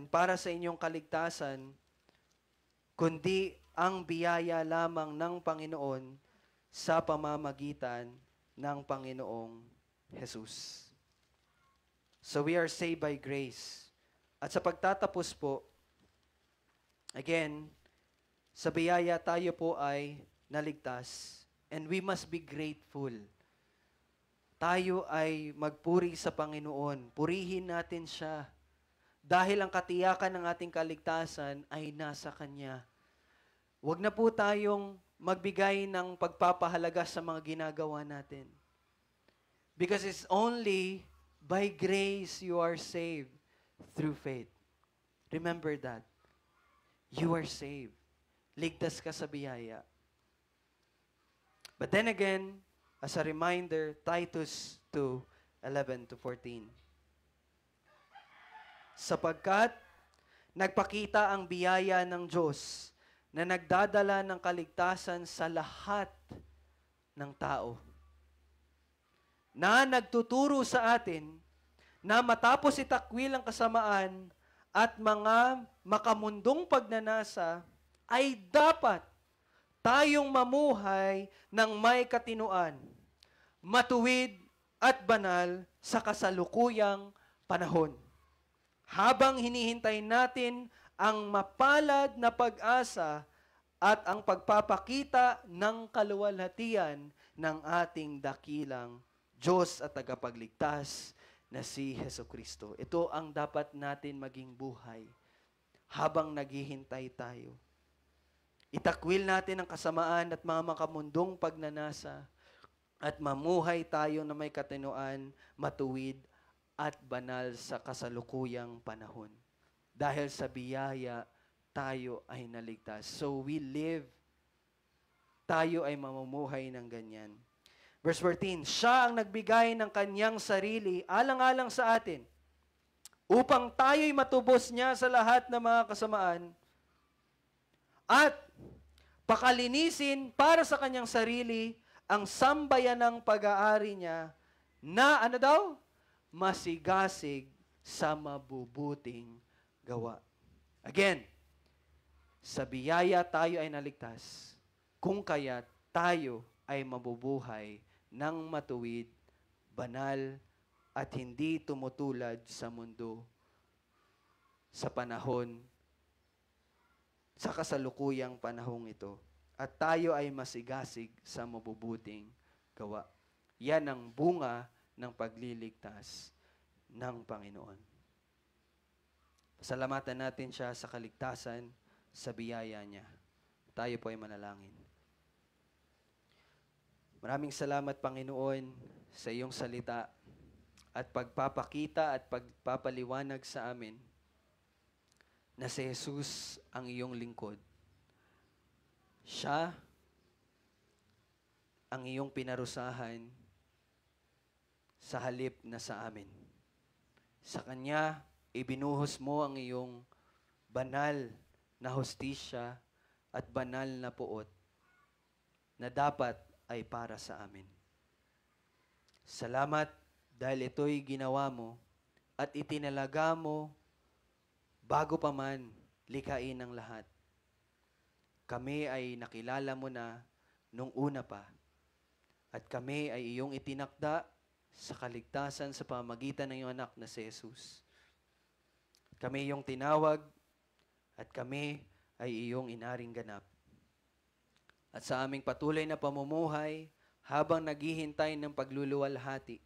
para sa inyong kaligtasan, kundi ang biyaya lamang ng Panginoon sa pamamagitan ng Panginoong Jesus. So we are saved by grace. At sa pagtatapos po, again, sa biyaya tayo po ay naligtas. And we must be grateful. Tayo ay magpuri sa Panginoon. Purihin natin siya. Dahil ang katiyakan ng ating kaligtasan ay nasa Kanya. Huwag na po tayong magbigay ng pagpapahalaga sa mga ginagawa natin. Because it's only by grace you are saved through faith. Remember that. You are saved. Ligtas ka sa biyaya. But then again, as a reminder, Titus 2:11-14. Sapagkat nagpakita ang biyaya ng Diyos na nagdadala ng kaligtasan sa lahat ng tao. Na nagtuturo sa atin na matapos itakwil ang kasamaan at mga makamundong pagnanasa, ay dapat tayong mamuhay ng may katinuan, matuwid at banal sa kasalukuyang panahon. Habang hinihintay natin ang mapalad na pag-asa at ang pagpapakita ng kaluwalhatian ng ating dakilang Diyos at tagapagligtas na si Hesukristo. Ito ang dapat natin maging buhay habang naghihintay tayo. Itakwil natin ang kasamaan at mga makamundong pagnanasa at mamuhay tayo na may katinuan, matuwid at banal sa kasalukuyang panahon. Dahil sa biyaya, tayo ay naligtas. So we live, tayo ay mamumuhay ng ganyan. Verse 14, siya ang nagbigay ng kanyang sarili alang-alang sa atin upang tayo'y matubos niya sa lahat ng mga kasamaan at pakalinisin para sa kanyang sarili ang sambayanang pag-aari niya na ano daw? Masigasig sa mabubuting gawa. Again, sa biyaya tayo ay naligtas, kung kaya tayo ay mabubuhay ng matuwid, banal, at hindi tumutulad sa mundo sa panahon, sa kasalukuyang panahong ito. At tayo ay masigasig sa mabubuting gawa. Yan ang bunga ng pagliligtas ng Panginoon. Pasalamatan natin siya sa kaligtasan, sa biyaya niya. Tayo po ay manalangin. Maraming salamat, Panginoon, sa iyong salita at pagpapakita at pagpapaliwanag sa amin na si Jesus ang iyong lingkod. Siya ang iyong pinarusahan sa halip na sa amin. Sa Kanya, ibinuhos mo ang iyong banal na hustisya at banal na puot na dapat ay para sa amin. Salamat dahil ito'y ginawa mo at itinalaga mo bago pa man likain ang lahat. Kami ay nakilala mo na nung una pa at kami ay iyong itinakda sa kaligtasan sa pamamagitan ng iyong anak na si Jesus. Kami iyong tinawag at kami ay iyong inaring ganap. At sa aming patuloy na pamumuhay, habang naghihintay ng pagluluwalhati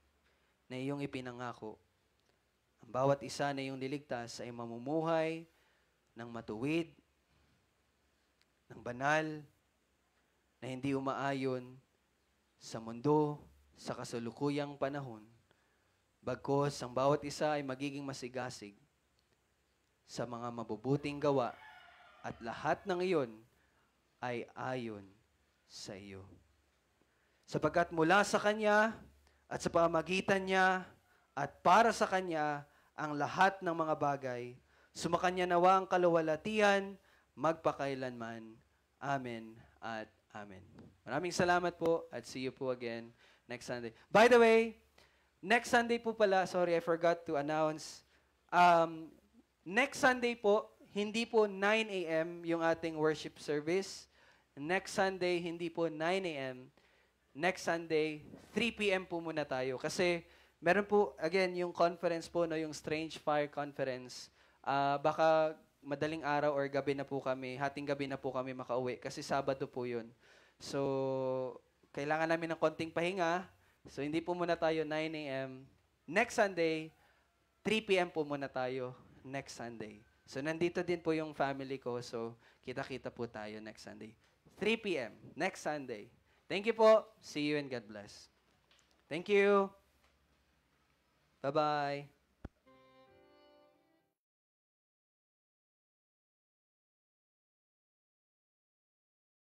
na iyong ipinangako, ang bawat isa na iyong niligtas ay mamumuhay ng matuwid, ng banal, na hindi umaayon sa mundo, sa kasalukuyang panahon, bagkus ang bawat isa ay magiging masigasig sa mga mabubuting gawa at lahat ng iyon ay ayon sa iyo. Sapagkat mula sa Kanya at sa pamamagitan niya at para sa Kanya ang lahat ng mga bagay, sumakanya nawa ang kaluwalhatian magpakailanman. Amen at amen. Maraming salamat po at see you po again next Sunday. By the way, next Sunday po pala, sorry, I forgot to announce, Next Sunday po, hindi po 9 a.m. yung ating worship service. Next Sunday, hindi po 9 a.m. Next Sunday, 3 p.m. po muna tayo. Kasi meron po, again, yung conference po, no, yung Strange Fire Conference. Baka madaling araw or gabi na po kami, hating gabi na po kami makauwi. Kasi Sabado po yun. So, kailangan namin ng konting pahinga. So, hindi po muna tayo 9 a.m. Next Sunday, 3 p.m. po muna tayo next Sunday. So, nandito din po yung family ko. So, kita-kita po tayo next Sunday. 3 p.m. next Sunday. Thank you po. See you and God bless. Thank you. Bye-bye.